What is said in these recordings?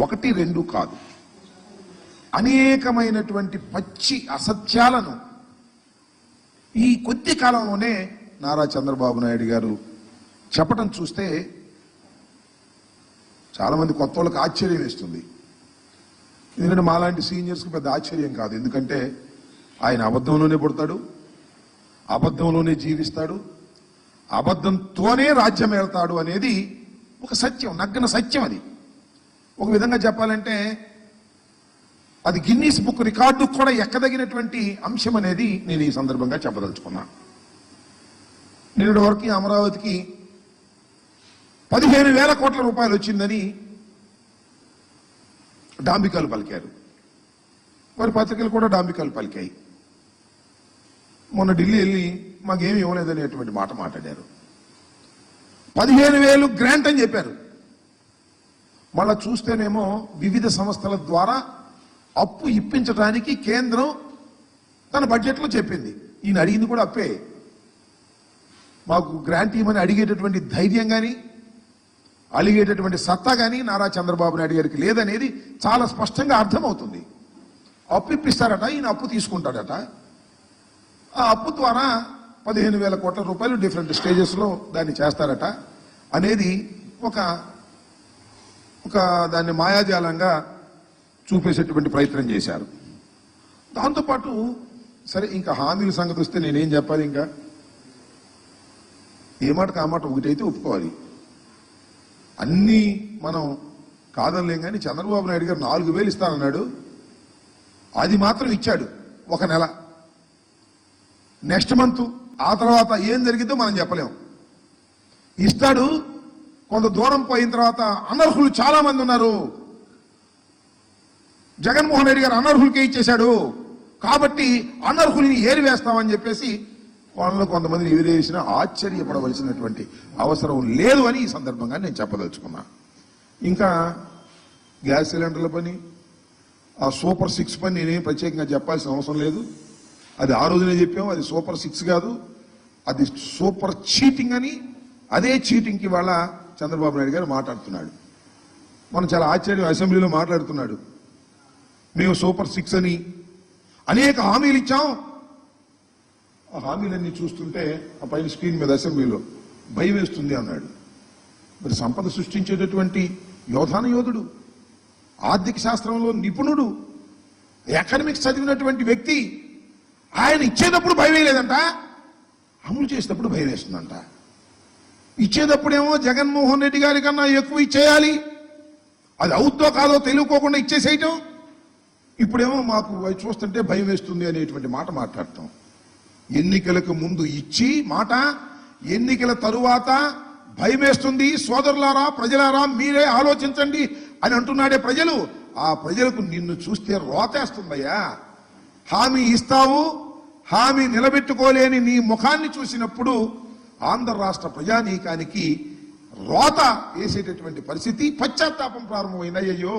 ఒకటి రెండు కాదు, అనేకమైనటువంటి పచ్చి అసత్యాలను ఈ కొద్ది కాలంలోనే నారా చంద్రబాబు నాయుడు గారు చెప్పడం చూస్తే చాలామంది కొత్త వాళ్ళకి ఆశ్చర్యం వేస్తుంది. ఎందుకంటే మాలాంటి సీనియర్స్కి పెద్ద ఆశ్చర్యం కాదు. ఎందుకంటే ఆయన అబద్ధంలోనే పుడతాడు, అబద్ధంలోనే జీవిస్తాడు, అబద్ధంతోనే రాజ్యం వెళ్తాడు అనేది ఒక సత్యం, నగ్న సత్యం. అది ఒక విధంగా చెప్పాలంటే అది గిన్నీస్ బుక్ రికార్డు కూడా ఎక్కదగినటువంటి అంశం అనేది నేను ఈ సందర్భంగా చెప్పదలుచుకున్నా. నిన్నటి వరకు అమరావతికి 15,000 కోట్ల రూపాయలు వచ్చిందని డాంబికాలు పలికారు. వారి పత్రికలు కూడా డాంబికాలు పలికాయి. మొన్న ఢిల్లీ వెళ్ళి మాకేమి ఇవ్వలేదనేటువంటి మాట మాట్లాడారు. 15,000 గ్రాంట్ అని చెప్పారు. మళ్ళా చూస్తేనేమో వివిధ సంస్థల ద్వారా అప్పు ఇప్పించడానికి కేంద్రం తన బడ్జెట్లో చెప్పింది. ఈయన అడిగింది కూడా అప్పే. మాకు గ్రాంట్ ఇవ్వమని అడిగేటటువంటి ధైర్యం కానీ అడిగేటటువంటి సత్తా కానీ నారా చంద్రబాబు నాయుడు గారికి లేదనేది చాలా స్పష్టంగా అర్థమవుతుంది. అప్పు ఇప్పిస్తారట, ఈయన అప్పు తీసుకుంటాడట. ఆ అప్పు ద్వారా 15,000 కోట్ల రూపాయలు డిఫరెంట్ స్టేజెస్లో దాన్ని చేస్తారట అనేది ఒక దాన్ని మాయాజాలంగా చూపేసేటువంటి ప్రయత్నం చేశారు. దాంతోపాటు సరే ఇంకా హామీల సంగతి వస్తే నేనేం చెప్పాలి? ఇంకా ఏ మాటకు ఆ మాట ఒకటైతే ఒప్పుకోవాలి. అన్నీ మనం కాదనలేం. కానీ చంద్రబాబు నాయుడు గారు 4,000 ఇస్తానన్నాడు, అది మాత్రం ఇచ్చాడు ఒక నెల. నెక్స్ట్ మంత్ ఆ తర్వాత ఏం జరిగిందో మనం చెప్పలేం. ఇస్తాడు, కొంత దూరం పోయిన తర్వాత అనర్హులు చాలా మంది ఉన్నారు, జగన్మోహన్ రెడ్డి గారు అనర్హులకే ఇచ్చేశాడు కాబట్టి అనర్హుల్ని ఏరివేస్తామని చెప్పేసి వాళ్ళలో కొంతమందిని ఏరివేసినా ఆశ్చర్యపడవలసినటువంటి అవసరం లేదు అని ఈ సందర్భంగా నేను చెప్పదలుచుకున్నా. ఇంకా గ్యాస్ సిలిండర్ల పని, ఆ సూపర్ 6 పని నేనేం ప్రత్యేకంగా చెప్పాల్సిన అవసరం లేదు. అది ఆ రోజునే చెప్పాము. అది సూపర్ 6 కాదు, అది సూపర్ చీటింగ్ అని. అదే చీటింగ్కి వాళ్ళ చంద్రబాబు నాయుడు గారు మాట్లాడుతున్నాడు. మనం చాలా ఆశ్చర్యం, అసెంబ్లీలో మాట్లాడుతున్నాడు. మేము సూపర్ 6 అని అనేక హామీలు ఇచ్చాం. ఆ హామీలన్నీ చూస్తుంటే ఆ పైన స్క్రీన్ మీద అసెంబ్లీలో భయం వేస్తుంది అన్నాడు. మరి సంపద సృష్టించేటటువంటి యోధాన యోధుడు, ఆర్థిక శాస్త్రంలో నిపుణుడు, ఎకనామిక్స్ చదివినటువంటి వ్యక్తి, ఆయన ఇచ్చేటప్పుడు భయం వేయలేదంట, అమలు చేసేటప్పుడు భయం వేస్తుందంట. ఇచ్చేటప్పుడేమో జగన్మోహన్ రెడ్డి గారి కన్నా ఎక్కువ ఇచ్చేయాలి, అది అవుద్దో కాదో తెలియకోకుండా ఇచ్చేసేయటం. ఇప్పుడేమో మాకు చూస్తుంటే భయం వేస్తుంది అనేటువంటి మాట మాట్లాడటం. ఎన్నికలకు ముందు ఇచ్చి మాట, ఎన్నికల తరువాత భయం వేస్తుంది. సోదరులారా, ప్రజలారా, మీరే ఆలోచించండి అని అంటున్నాడే ప్రజలు. ఆ ప్రజలకు నిన్ను చూస్తే రోతేస్తుందయ్యా. హామీ ఇస్తావు, హామీ నిలబెట్టుకోలేని నీ ముఖాన్ని చూసినప్పుడు ఆంధ్ర రాష్ట్ర ప్రజానీకానికి రోత వేసేటటువంటి పరిస్థితి, పశ్చాత్తాపం ప్రారంభమైంది. అయ్యో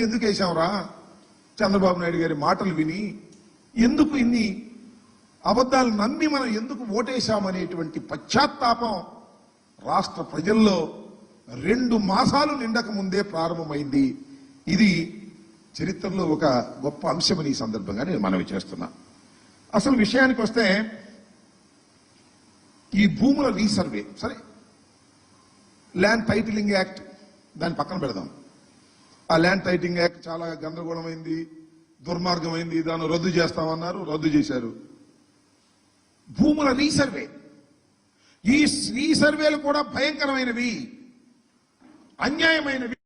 ఎందుకు వేసాంరా చంద్రబాబు నాయుడు గారి మాటలు విని, ఎందుకు ఇన్ని అబద్ధాలు నమ్మి మనం ఎందుకు ఓటేశామనేటువంటి పశ్చాత్తాపం రాష్ట్ర ప్రజల్లో 2 మాసాలు నిండక ముందే ప్రారంభమైంది. ఇది చరిత్రలో ఒక గొప్ప అంశమని ఈ సందర్భంగా నేను మనవి చేస్తున్నా. అసలు విషయానికి వస్తే ఈ భూముల రీసర్వే, సరే ల్యాండ్ టైటిలింగ్ యాక్ట్ దాన్ని పక్కన పెడదాం. ఆ ల్యాండ్ టైటిలింగ్ యాక్ట్ చాలా గందరగోళమైంది, దుర్మార్గమైంది, దాన్ని రద్దు చేస్తామన్నారు, రద్దు చేశారు. భూముల రీసర్వే, ఈ రీసర్వేలు కూడా భయంకరమైనవి, అన్యాయమైనవి.